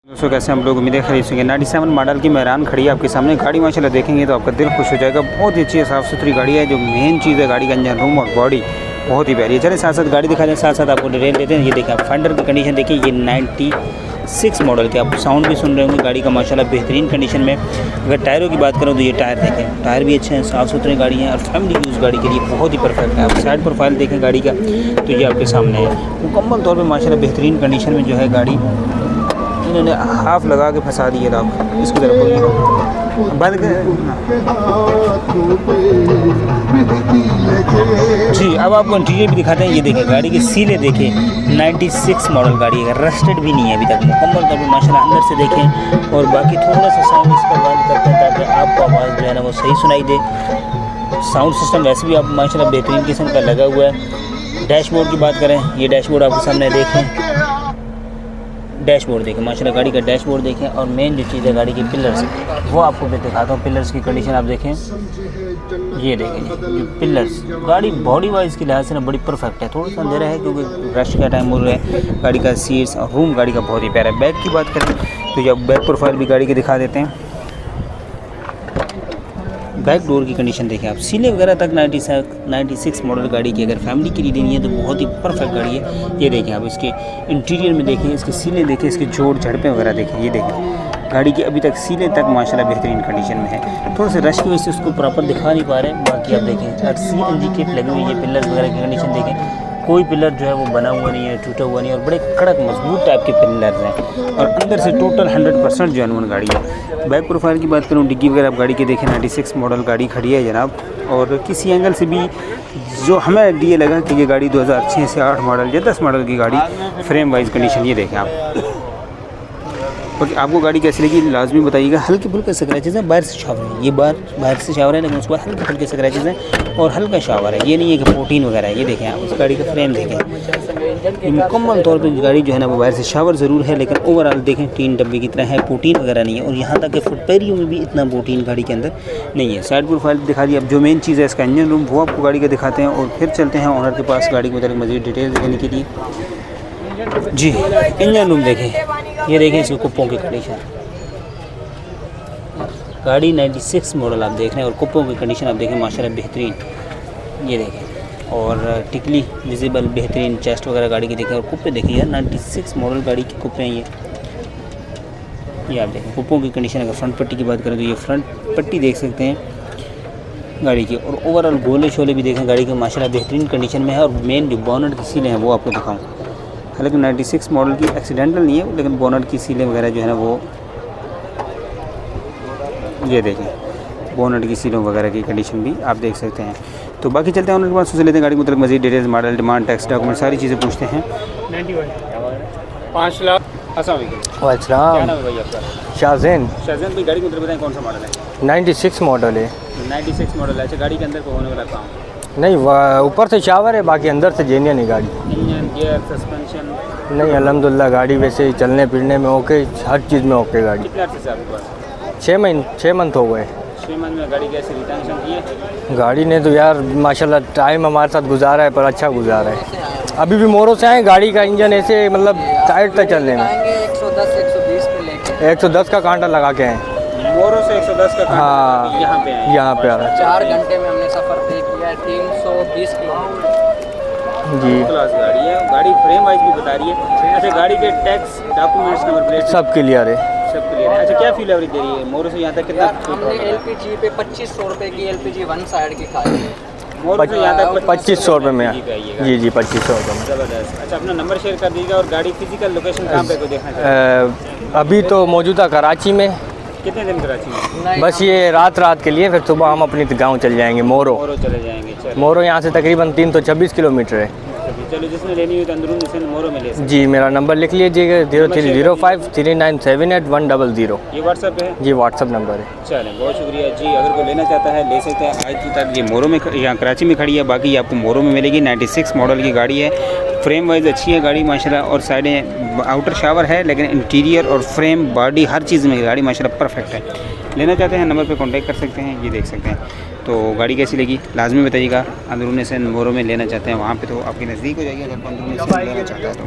दोस्तों कैसे हम लोग उम्मीदें खरीद सकेंगे 97 मॉडल की मेहरान खड़ी है आपके सामने। गाड़ी माशाल्लाह देखेंगे तो आपका दिल खुश हो जाएगा। बहुत ही अच्छी साफ़ सुथरी गाड़ी है। जो मेन चीज़ है गाड़ी का इंजन रूम और बॉडी बहुत ही प्यारी है। चलिए साथ साथ गाड़ी दिखा दें, साथ साथ आपको डिटेल देते हैं। ये देखिए आप फेंडर की कंडीशन देखिए, ये 96 मॉडल के आप साउंड भी सुन रहे होंगे। गाड़ी का माशाल्लाह बेहतरीन कंडीशन में। अगर टायरों की बात करूँ तो ये टायर देखें, टायर भी अच्छे हैं, साफ़ सुथरी गाड़ी है और फैमिली यूज़ गाड़ी के लिए बहुत ही परफेक्ट है। आप साइड प्रोफाइल देखें गाड़ी का तो ये आपके सामने है। मुकम्मल तौर पर माशाल्लाह बेहतरीन कंडीशन में जो है गाड़ी इन्होंने हाफ लगा के फंसा दिए था। इसकी तरफ बंद जी। अब आपको इंटीरियर भी दिखाते हैं। ये देखें गाड़ी के सीले देखें, 96 मॉडल गाड़ी है, रस्टेड भी नहीं है अभी तक। मुकम्मल तौर पर माशाल्लाह अंदर से देखें और बाकी थोड़ा सा साउंड इसका बंद करते हैं ताकि आपको आवाज़ जो है ना वो सही सुनाई दे। साउंड सिस्टम वैसे भी आप माशाल्लाह बेहतरीन किस्म का लगा हुआ है। डैशबोर्ड की बात करें, ये डैशबोर्ड आपके सामने देखें, डैशबोर्ड देखें माशाल्लाह गाड़ी का डैशबोर्ड देखें। और मेन जो चीज़ है गाड़ी के पिलर्स, वो आपको मैं दिखाता हूँ। पिलर्स की कंडीशन आप देखें, ये देखें जो पिलर्स, गाड़ी बॉडी वाइज के लिहाज से ना बड़ी परफेक्ट है। थोड़ा सा अंधेरा है क्योंकि रश का टाइम हो रहा है। गाड़ी का सीट्स और रूम गाड़ी का बहुत ही प्यारा है। बैक की बात करें तो जब बैक प्रोफाइल भी गाड़ी के दिखा देते हैं। बैक डोर की कंडीशन देखें आप, सीले वगैरह तक 96 मॉडल गाड़ी की अगर फैमिली के लिए लेनी है तो बहुत ही परफेक्ट गाड़ी है। ये देखें आप, इसके इंटीरियर में देखें, इसके सीले देखें, इसके जोड़ झड़पें वगैरह देखें। ये देखें गाड़ी की अभी तक सीले तक माशाल्लाह बेहतरीन कंडीशन में है। थोड़ा सा रश की वजह से उसको प्रॉपर दिखा नहीं पा रहे हैं। बाकी आप देखें CNG किट लगी हुई है। पिलर्स वगैरह की कंडीशन देखें, कोई पिलर जो है वो बना हुआ नहीं है, टूटा हुआ नहीं है और बड़े कड़क मजबूत टाइप के पिलर्स हैं। और अंदर से टोटल 100% जेन्युइन गाड़ी है। बैक प्रोफाइल की बात करूँ, डिग्गी वगैरह आप गाड़ी के देखें, 96 मॉडल गाड़ी खड़ी है जनाब। और किसी एंगल से भी जो हमें आइडिया लगा कि ये गाड़ी 2006 से 8 मॉडल या 10 मॉडल की गाड़ी फ्रेम वाइज कंडीशन ये देखें आप। ओके, आपको गाड़ी कैसी लगी लाजमी बताइएगा। हल्के फुल्के स्क्रैचेस हैं, बाहर से शावर है, ये बाहर से शावर है लेकिन उसके बाद हल्के फुल्के स्क्रैचेस हैं और हल्का शावर है। ये नहीं है कि प्रोटीन वगैरह है। ये देखें आप, उस गाड़ी का फ्रेम देखें, मुकम्मल तौर पे गाड़ी जो है ना वो बाहर से शावर ज़रूर है लेकिन ओवरऑल देखें टीन डब्बे की तरह है, प्रोटीन वगैरह नहीं है। और यहाँ तक कि फुटपैरियों में भी इतना प्रोटीन गाड़ी के अंदर नहीं है। साइड प्रोफाइल दिखा दी। अब जो मेन चीज़ है इसका इंजन रूम, वो आपको गाड़ी का दिखाते हैं और फिर चलते हैं ऑनर के पास गाड़ी के मतलब मज़ीद डिटेल देने के लिए। जी, इंजन रूम देखें, ये देखें इसके कुप्पों की कंडीशन। गाड़ी 96 मॉडल आप देख रहे हैं और कुप्पों की कंडीशन आप देखें माशाल्लाह बेहतरीन। ये देखें और टिकली विजिबल बेहतरीन, चेस्ट वगैरह गाड़ी की देखें और कुप्पे देखिए यार, 96 मॉडल गाड़ी के कुप्पे हैं ये आप देखें कुप्पों की कंडीशन। अगर फ्रंट पट्टी की बात करें तो ये फ्रंट पट्टी देख सकते हैं गाड़ी की। और ओवरऑल गोले शोले भी देखें गाड़ी के माशाल्लाह बेहतरीन कंडीशन में है। और मेन जो बोनट की सीलें हैं वो आपको दिखाऊँ। हालांकि 96 मॉडल की एक्सीडेंटल नहीं है लेकिन बोनट की सीलें वगैरह जो है ना वो ये देखें, बोनट की सीलों वगैरह की कंडीशन भी आप देख सकते हैं। तो बाकी चलते हैं उनके पास, उससे लेते हैं गाड़ी को मतलब मज़ीद details, model, demand, tax, document सारी चीज़ें पूछते हैं। 5 लाख। शाहजैन भाई, गाड़ी को मतलब बताएं कौन सा मॉडल है? 96 मॉडल है। 96 मॉडल है। अच्छा, गाड़ी के अंदर को होने वाला काम नहीं, ऊपर से शावर है, बाकी अंदर से जेन्युइन है गाड़ी। इंजन, गियर, सस्पेंशन नहीं अल्हम्दुलिल्लाह गाड़ी वैसे ही चलने फिरने में ओके, हर चीज़ में ओके गाड़ी। कितना अर्से से आपके पास? 6 मंथ हो गए। 6 मंथ में गाड़ी कैसे रिटर्न की है? गाड़ी ने तो यार माशाल्लाह टाइम हमारे साथ गुजारा है, पर अच्छा गुजारा है। अभी भी मोरों से आए, गाड़ी का इंजन ऐसे मतलब टाइट था चलने में। 110 का कांटा लगा के आए मोरों से 110 का। हाँ, यहाँ पे आ रहा है। 4 घंटे में हमने सफ़र तय किया है, 320 किलोमीटर जी। क्लास गाड़ी है, गाड़ी फ्रेम वाइज भी बता रही है। अच्छा, गाड़ी के टैक्स, डॉक्यूमेंट्स, नंबर प्लेट सब क्लियर है, सब क्लियर है। अच्छा, क्या फील एवरेज दे रही है मोरों से यहाँ तक? कितना हमने LPG पे 2500 रुपये की LPG 1 साइड की खाई है। मोरों से यहाँ तक 2500 रुपये में। जी 2500 रुपये में। ज़बरदस्त। अच्छा, अपना नंबर शेयर कर दीजिएगा और गाड़ी फिजिकल लोकेशन कहाँ पे को देखना चाहिए? अभी तो मौजूदा कराची में। कितने दिन कराची में? बस ये रात के लिए, फिर सुबह हम अपनी गांव चले जाएंगे मोरो चले जाएंगे। चलो, मोरो यहाँ से तकरीबन 326 किलोमीटर है। चलो, जिसने लेनी हो तो अंदरून से मोरो में ले सकते। जी, मेरा नंबर लिख लीजिएगा 0305 3978 100। ये व्हाट्सअप है? जी व्हाट्सअप नंबर है। चलें, बहुत शुक्रिया जी। अगर कोई लेना चाहता है ले सकते हैं। आज तक ये मोरो में यहाँ कराची में खड़ी है, बाकी ये आपको मोरो में मिलेगी। 96 मॉडल की गाड़ी है, फ्रेम वाइज अच्छी है गाड़ी माशाल्लाह। और साइडें आउटर शावर है लेकिन इंटीरियर और फ्रेम बॉडी हर चीज़ में गाड़ी माशाल्लाह परफेक्ट है। लेना चाहते हैं नंबर पे कांटेक्ट कर सकते हैं। ये देख सकते हैं। तो गाड़ी कैसी लगी लाजमी बताइएगा। अंदरूनी से मोरो में लेना चाहते हैं वहाँ पे तो आपके नज़दीक हो जाएगी। अगर अंदरूनी से लेना चाहता है तो